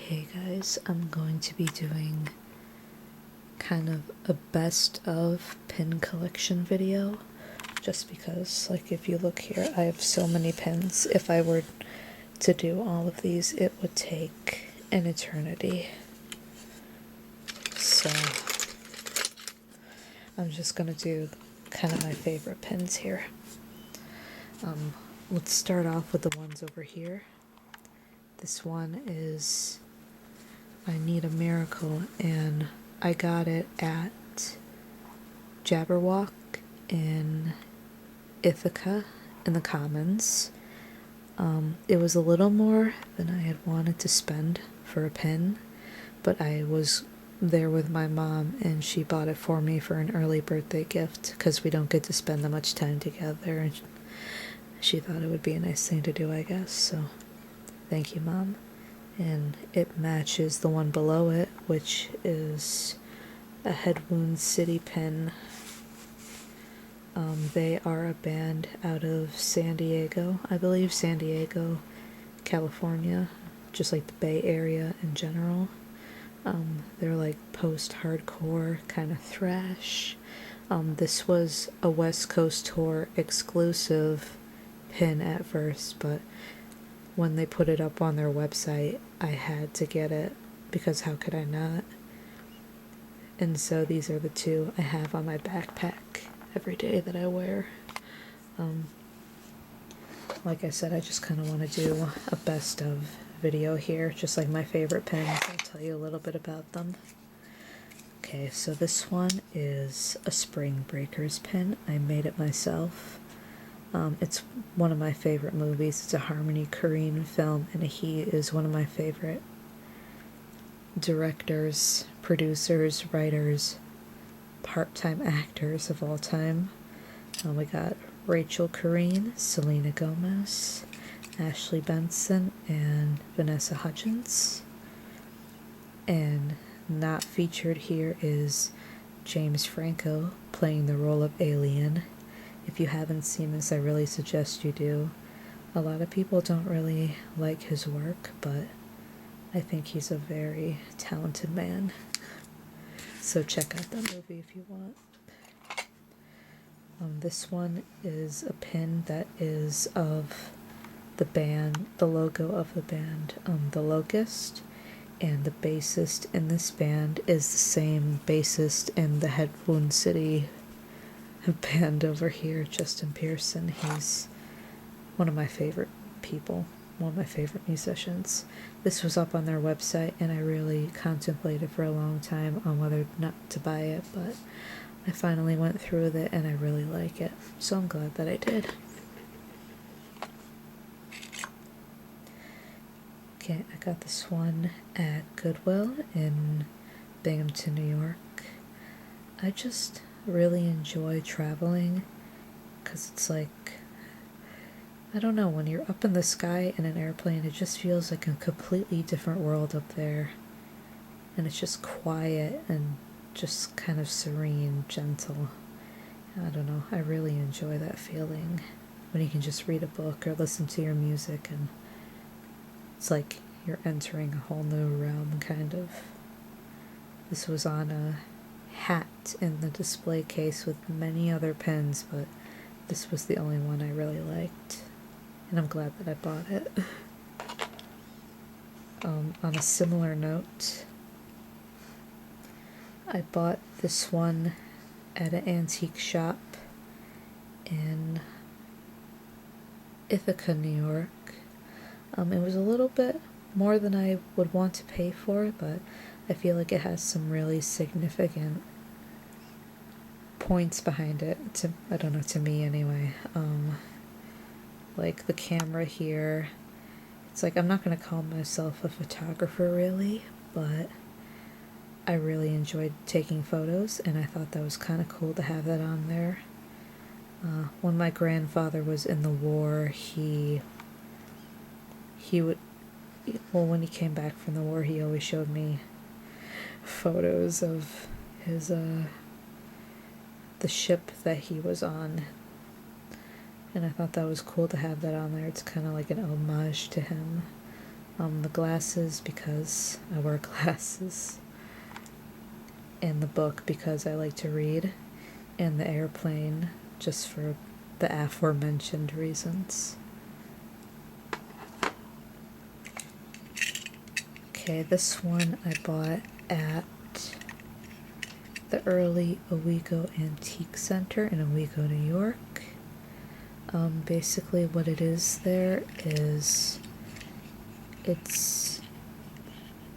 Hey guys, I'm going to be doing kind of a best of pin collection video just because, like, if you look here, I have so many pins. If I were to do all of these, it would take an eternity. So I'm just gonna do kind of my favorite pins here. Let's start off with the ones over here. This one is I Need a Miracle, and I got it at Jabberwock in Ithaca in the Commons. It was a little more than I had wanted to spend for a pin, but I was there with my mom and she bought it for me for an early birthday gift because we don't get to spend that much time together, and she thought it would be a nice thing to do, I guess. So thank you, Mom. And it matches the one below it, which is a Head Wound City pin. They are a band out of San Diego, I believe, San Diego, California, just like the Bay Area in general. They're like post-hardcore kind of thrash. This was a West Coast tour exclusive pin at first, but when they put it up on their website, I had to get it because how could I not? And so these are the two I have on my backpack every day that I wear. Like I said, I just kind of want to do a best of video here, just like my favorite pins. I'll tell you a little bit about them. Okay, so this one is a Spring Breakers pin. I made it myself. It's one of my favorite movies. It's a Harmony Korine film, and he is one of my favorite directors, producers, writers, part-time actors of all time. We got Rachel Korine, Selena Gomez, Ashley Benson, and Vanessa Hudgens. And not featured here is James Franco playing the role of Alien. If you haven't seen this, I really suggest you do. A lot of people don't really like his work, but I think he's a very talented man. So check out that movie if you want. This one is a pin that is of the band, the logo of the band, The Locust, and the bassist in this band is the same bassist in the Head Wound City band over here, Justin Pearson. He's one of my favorite people, one of my favorite musicians. This was up on their website, and I really contemplated for a long time on whether or not to buy it, but I finally went through with it and I really like it, so I'm glad that I did. Okay, I got this one at Goodwill in Binghamton, New York. I just really enjoy traveling because it's like, I don't know, when you're up in the sky in an airplane, it just feels like a completely different world up there, and it's just quiet and just kind of serene, gentle. I don't know, I really enjoy that feeling when you can just read a book or listen to your music and it's like you're entering a whole new realm, kind of. This was on a hat in the display case with many other pins, but this was the only one I really liked, and I'm glad that I bought it. On a similar note, I bought this one at an antique shop in Ithaca, New York. It was a little bit more than I would want to pay for, but I feel like it has some really significant points behind it, I don't know, to me anyway. Like the camera here, it's like, I'm not going to call myself a photographer really, but I really enjoyed taking photos, and I thought that was kind of cool to have that on there. When my grandfather was in the war, he would, well, when he came back from the war, he always showed me photos of his, the ship that he was on, and I thought that was cool to have that on there. It's kind of like an homage to him. The glasses because I wear glasses, and the book because I like to read, and the airplane just for the aforementioned reasons. Okay, this one I bought at the early Owego Antique Center in Owego, New York. Basically what it is there is, it's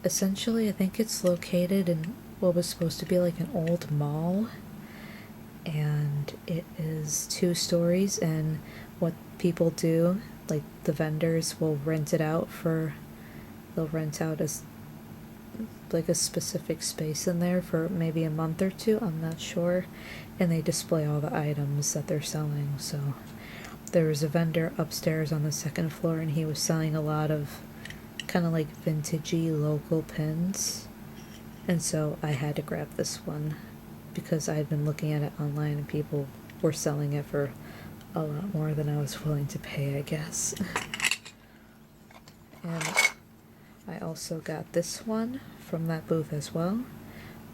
essentially, I think it's located in what was supposed to be like an old mall, and it is 2 stories, and what people do, like the vendors will rent it out for, they'll rent out as like a specific space in there for maybe a month or 2, I'm not sure, and they display all the items that they're selling. So there was a vendor upstairs on the 2nd floor, and he was selling a lot of kind of like vintagey local pens, and so I had to grab this one because I had been looking at it online and people were selling it for a lot more than I was willing to pay, I guess. And I also got this one from that booth as well.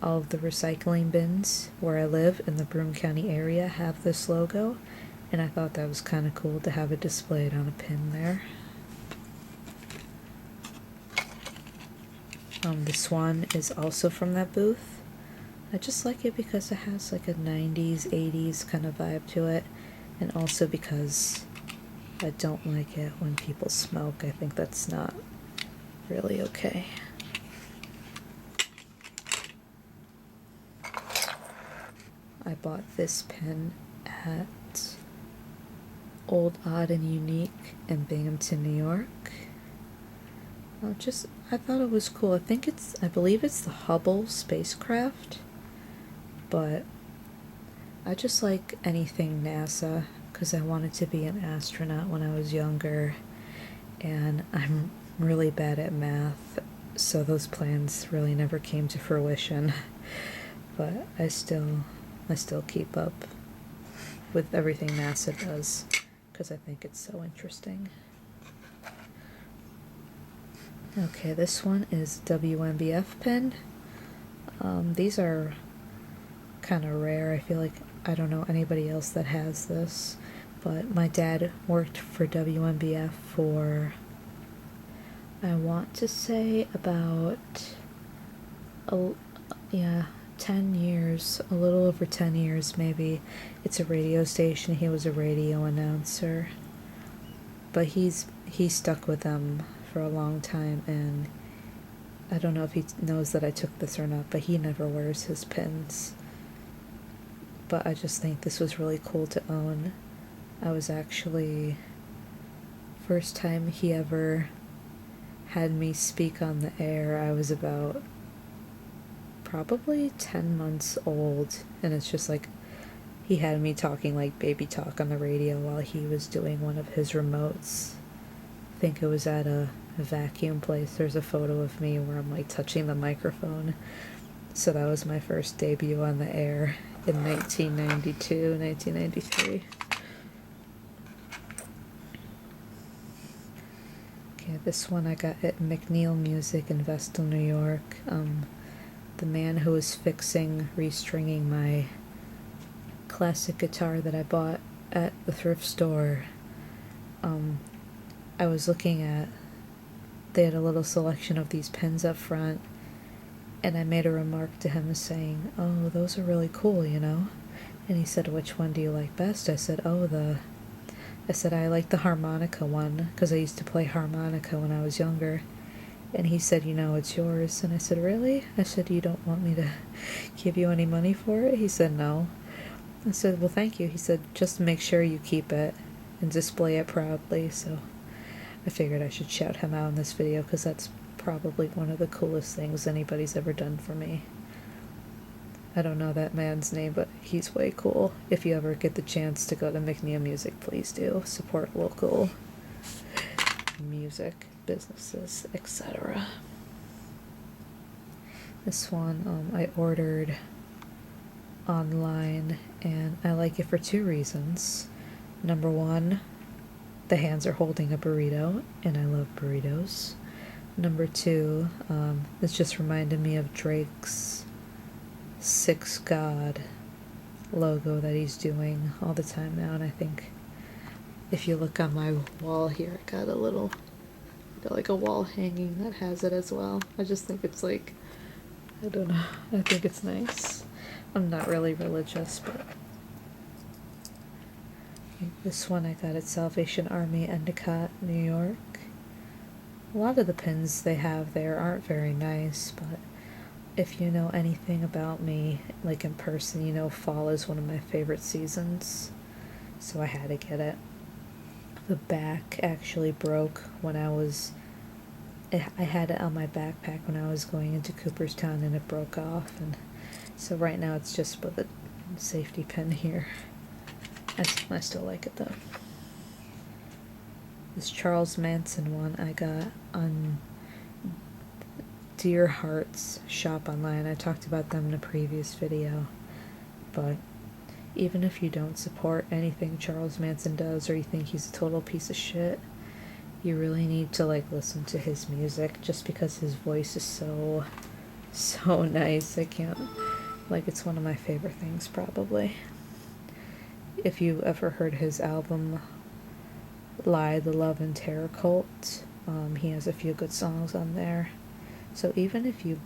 All of the recycling bins where I live in the Broome County area have this logo, and I thought that was kind of cool to have it displayed on a pin there. This one is also from that booth. I just like it because it has like a 90s, 80s kind of vibe to it, and also because I don't like it when people smoke. I think that's not really okay. I bought this pen at Old, Odd, and Unique in Binghamton, New York. I thought it was cool. I believe it's the Hubble spacecraft, but I just like anything NASA because I wanted to be an astronaut when I was younger, and I'm really bad at math, so those plans really never came to fruition. But I still keep up with everything NASA does because I think it's so interesting. Okay, this one is WMBF pen. These are kind of rare. I feel like I don't know anybody else that has this, but my dad worked for WMBF for, I want to say about 10 years, a little over 10 years maybe. It's a radio station. He was a radio announcer, but he stuck with them for a long time, and I don't know if he knows that I took this or not, but he never wears his pins. But I just think this was really cool to own. I was actually, first time he ever had me speak on the air, I was about probably 10 months old, and it's just like he had me talking like baby talk on the radio while he was doing one of his remotes. I think it was at a vacuum place. There's a photo of me where I'm like touching the microphone. So that was my first debut on the air in 1992, 1993. Okay, this one I got at McNeil Music in Vestal, New York. The man who was restringing my classic guitar that I bought at the thrift store, I was looking at, they had a little selection of these pens up front, and I made a remark to him saying, "Oh, those are really cool, you know?" And he said, "Which one do you like best?" I said, I like the harmonica one, because I used to play harmonica when I was younger. And he said, "It's yours." And I said, "Really?" I said, "You don't want me to give you any money for it?" He said, "No." I said, "Well, thank you." He said, "Just make sure you keep it and display it proudly." So I figured I should shout him out in this video because that's probably one of the coolest things anybody's ever done for me. I don't know that man's name, but he's way cool. If you ever get the chance to go to McNeil Music, please do. Support local music, businesses, etc. This one I ordered online, and I like it for 2 reasons. Number 1, the hands are holding a burrito, and I love burritos. number 2, this just reminded me of Drake's Six God logo that he's doing all the time now, and I think if you look on my wall here, I got like a wall hanging that has it as well. I just think it's like, I don't know, I think it's nice. I'm not really religious, but this one I got at Salvation Army, Endicott, New York. A lot of the pins they have there aren't very nice, but if you know anything about me, like in person, you know fall is one of my favorite seasons, so I had to get it. The back actually broke when I had it on my backpack when I was going into Cooperstown, and it broke off, and so right now it's just with a safety pin here. I still like it though. This Charles Manson one I got on Dear Heart's shop online. I talked about them in a previous video, but even if you don't support anything Charles Manson does, or you think he's a total piece of shit, you really need to like listen to his music, just because his voice is so nice. I can't, like, it's one of my favorite things probably. If you ever heard his album Lie, the Love and Terror Cult, he has a few good songs on there. So even if you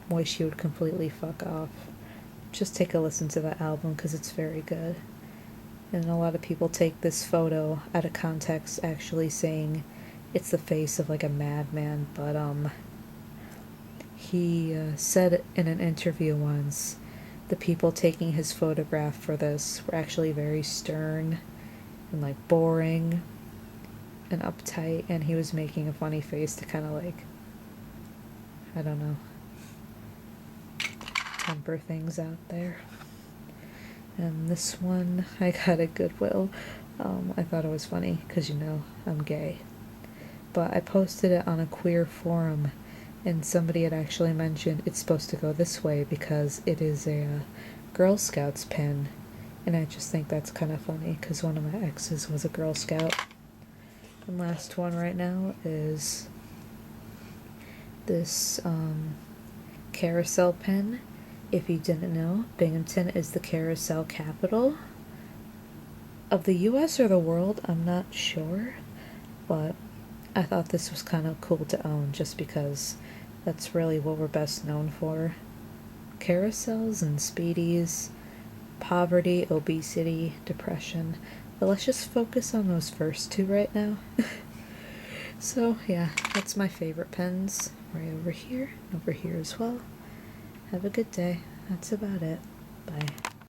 wish you would completely fuck off, just take a listen to that album, because it's very good. And a lot of people take this photo out of context, actually saying it's the face of like a madman, but he said in an interview once the people taking his photograph for this were actually very stern and like boring and uptight, and he was making a funny face to kind of like, I don't know, temper things out there. And this one I got at Goodwill. I thought it was funny because, you know, I'm gay. But I posted it on a queer forum, and somebody had actually mentioned it's supposed to go this way because it is a Girl Scouts pin. And I just think that's kind of funny because one of my exes was a Girl Scout. And last one right now is this Carousel Pen. If you didn't know, Binghamton is the carousel capital of the US or the world, I'm not sure, but I thought this was kind of cool to own just because that's really what we're best known for. Carousels and speedies, poverty, obesity, depression, but let's just focus on those first two right now. So yeah, that's my favorite pens, right over here as well. Have a good day. That's about it. Bye.